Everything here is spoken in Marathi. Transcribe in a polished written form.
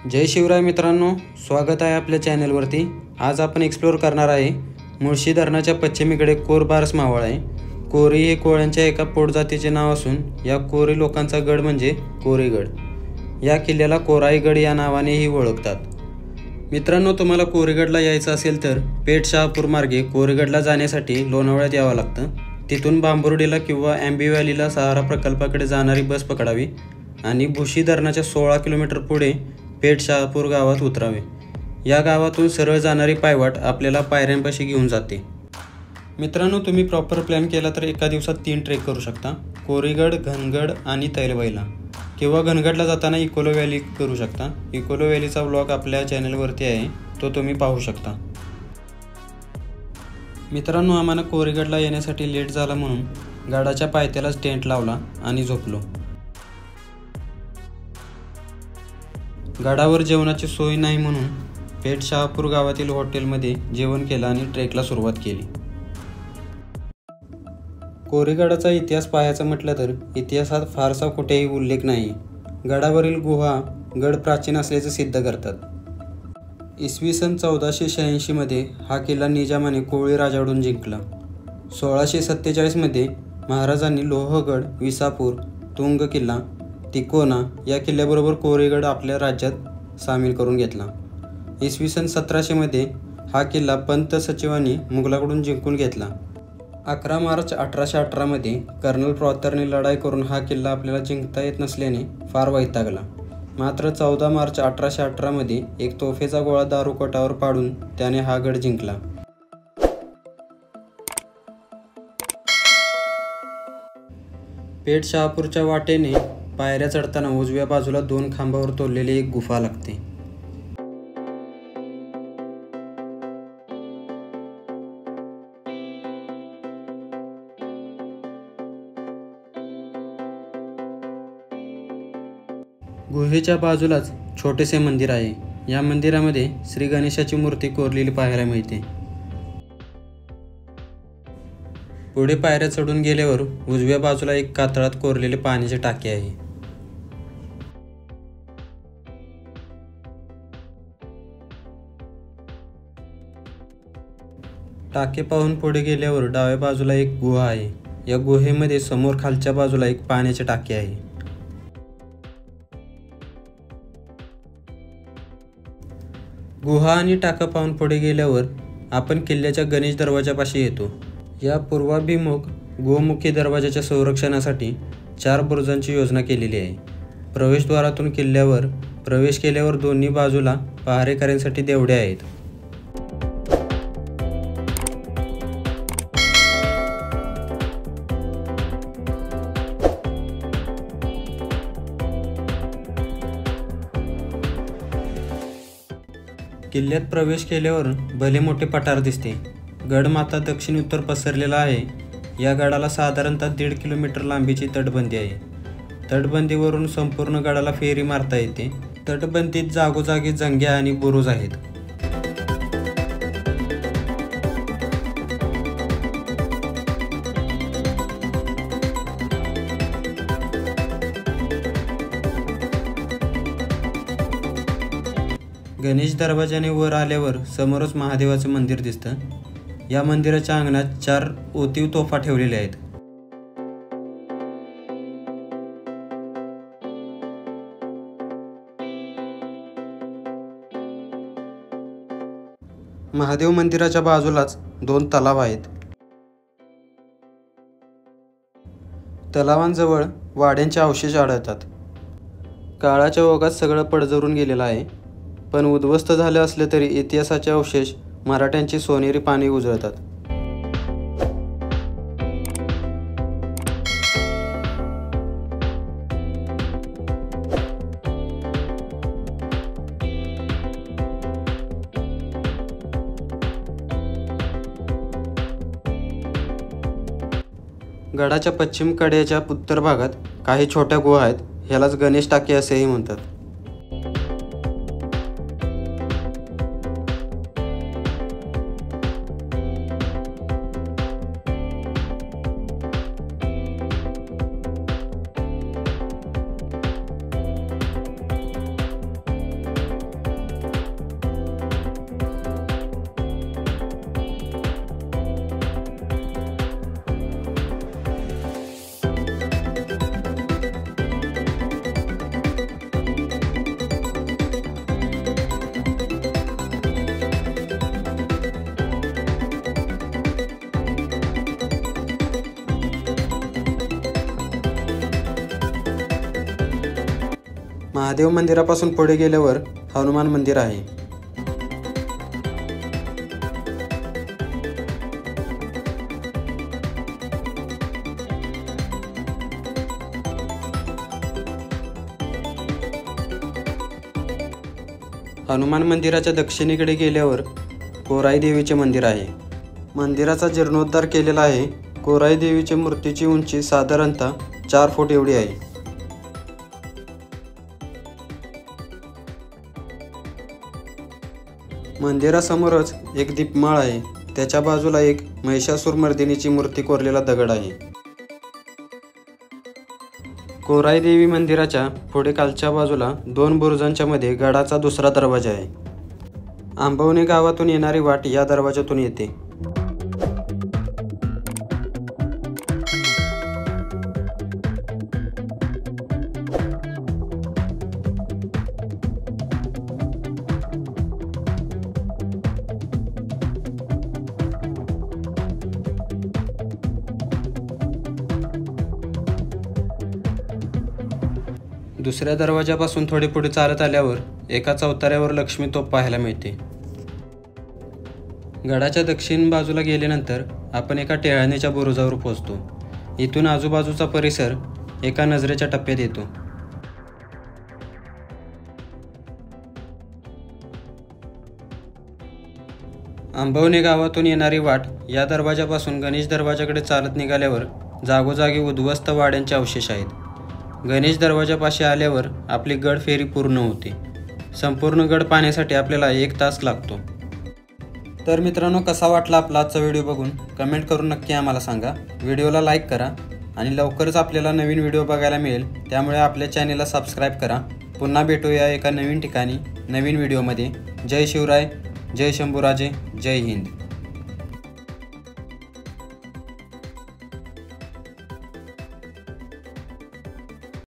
जय शिवराय मित्रांनो, स्वागत आहे आपल्या चॅनलवरती। आज आपण एक्सप्लोर करणार आहे मुळशी धरणाच्या पश्चिमेकडे कोरबारस मावळ आहे। कोरी हे कोळ्यांच्या एका पोटजातीचे नाव असून या कोरी लोकांचा गड म्हणजे कोरीगड। या किल्ल्याला कोराईगड या नावानेही ओळखतात। मित्रांनो, तुम्हाला कोरीगडला यायचं असेल तर पेठ शहापूर मार्गे कोरीगडला जाण्यासाठी लोणावळ्यात यावं लागतं। तिथून बांबुर्डीला किंवा आंबी व्हॅलीला सहारा प्रकल्पाकडे जाणारी बस पकडावी आणि भुशी धरणाच्या 16 किलोमीटर पुढे पेठ शहापूर गावात उतरावे। या गावातून सरळ जाणारी पायवाट आपल्याला पायऱ्यांपाशी घेऊन जाते। मित्रांनो, तुम्ही प्रॉपर प्लॅन केला तर एका दिवसात 3 ट्रेक करू शकता, कोरीगड, घनगड आणि तैलबैला। किंवा घनगडला जाताना इकोलो व्हॅली करू शकता। इकोलो व्हॅलीचा व्लॉग आपल्या चॅनलवरती आहे, तो तुम्ही पाहू शकता। मित्रांनो, आम्हाला कोरीगडला येण्यासाठी लेट झाला म्हणून गडाच्या पायथ्यालाच टेंट लावला आणि झोपलो। गडावर जेवणाची सोय नाही म्हणून पेठ शहापूर गावातील हॉटेलमध्ये जेवण केलं आणि ट्रेकला सुरुवात केली। कोरीगडाचा इतिहास पाहायचा म्हटलं तर इतिहासात फारसा कुठेही उल्लेख नाही। गडावरील गुहा गड प्राचीन असल्याचे सिद्ध करतात। इसवी सन 1486 मध्ये हा किल्ला निजामाने कोळी राजाकडून जिंकला। 1647 मध्ये महाराजांनी लोहगड, विसापूर, तुंग किल्ला, तिकोना या किल्ल्याबरोबर कोरीगड आपल्या राज्यात सामील करून घेतला। इसवी सन 1700 मध्ये हा किल्ला पंत सचिवांनी मुघलाकडून जिंकून घेतला। 11 मार्च 1818 मध्ये कर्नल प्रॉतरने लढाई करून हा किल्ला आपल्याला जिंकता येत नसल्याने फार वैतागला। मात्र 14 मार्च 1818 मध्ये एक तोफेचा गोळा दारुकोटावर पाडून त्याने हा गड जिंकला। पेठ शहापूरच्या वाटेने पायऱ्या चढताना उजव्या बाजूला 2 खांबावर तोडलेली एक गुफा लागते। गुहेच्या बाजूलाच छोटेसे मंदिर आहे। या मंदिरामध्ये श्री गणेशाची मूर्ती कोरलेली पाहायला मिळते। पुढे पायऱ्या चढून गेल्यावर उजव्या बाजूला एक कातळात कोरलेले पाण्याचे टाके आहे। टाके पाहून पुढे गेल्यावर डाव्या बाजूला एक गुहा आहे। या गुहेमध्ये समोर खालच्या बाजूला एक पाण्याचे टाके आहे। गुहा आणि टाका पाहून पुढे गेल्यावर आपण किल्ल्याच्या गणेश दरवाजापाशी येतो। या पूर्वाभिमुख गोमुखी दरवाजाच्या संरक्षणासाठी 4 बुरुजांची योजना केलेली आहे। प्रवेशद्वारातून किल्ल्यावर प्रवेश केल्यावर दोन्ही बाजूला पहारेकऱ्यांसाठी देवड्या आहेत। किल्ल्यात प्रवेश केल्यावर भले मोठे पठार दिसते। गडमाथा दक्षिण उत्तर पसरलेला आहे। या गडाला साधारणतः 1.5 किलोमीटर लांबीची तटबंदी आहे। तटबंदीवरून संपूर्ण गडाला फेरी मारता येते। तटबंदीत जागोजागी जंग्या आणि बुरुज आहेत। गणेश दरवाजाने वर आल्यावर समोरच महादेवाचे मंदिर दिसतं। या मंदिराच्या अंगणात 4 ओतीव तोफा ठेवलेल्या आहेत। महादेव मंदिराच्या बाजूलाच 2 तलाव आहेत। तलावांजवळ वाड्यांचे अवशेष आढळतात। काळाच्या ओघात सगळं पडझरून गेलेलं आहे, पण उद्ध्वस्त झाले असले तरी इतिहासाचे अवशेष मराठ्यांची सोनेरी पाने उजळतात। गडाच्या पश्चिम कड्याच्या उत्तर भागात काही छोट्या गुहा आहेत। ह्यालाच गणेश टाके असेही म्हणतात। महादेव मंदिरापासून पुढे गेल्यावर हनुमान मंदिर आहे। हनुमान मंदिराच्या दक्षिणेकडे गेल्यावर कोराई देवीचे मंदिर आहे। मंदिराचा जीर्णोद्धार केलेला आहे। कोराई देवीच्या मूर्तीची उंची साधारणतः 4 फूट एवढी आहे। मंदिरासमोरच एक दीपमाळ आहे। त्याच्या बाजूला एक महिषासुरमर्दिनीची मूर्ती कोरलेला दगड आहे। कोराई देवी मंदिराच्या पुढे खालच्या बाजूला 2 बुरुजांच्या मध्ये गडाचा दुसरा दरवाजा आहे। आंबवणे गावातून येणारी वाट या दरवाजातून येते। दुसऱ्या दरवाजापासून थोडे पुढे चालत आल्यावर एका चौताऱ्यावर लक्ष्मी तोफ पाहायला मिळते। गडाच्या दक्षिण बाजूला गेल्यानंतर आपण एका टेहळणीच्या बुरुजावर पोहोचतो। इथून आजूबाजूचा परिसर एका नजरेच्या टप्प्यात येतो। आंबवणे गावातून येणारी वाट या दरवाजापासून गणेश दरवाजाकडे चालत निघाल्यावर जागोजागी उद्ध्वस्त वाड्यांचे अवशेष आहेत। गणेश दरवाजापाशी आल्यावर आपली गड फेरी पूर्ण होते। संपूर्ण गड पाहण्यासाठी आपल्याला 1 तास लागतो। तर मित्रांनो, कसा वाटला आपला आजचा व्हिडिओ बघून कमेंट करून नक्की आम्हाला सांगा। व्हिडिओला लाईक करा आणि लवकरच आपल्याला नवीन व्हिडिओ बघायला मिळेल, त्यामुळे आपल्या चॅनेलला सबस्क्राईब करा। पुन्हा भेटूया एका नवीन ठिकाणी नवीन व्हिडिओमध्ये। जय शिवराय, जय शंभूराजे, जय हिंद।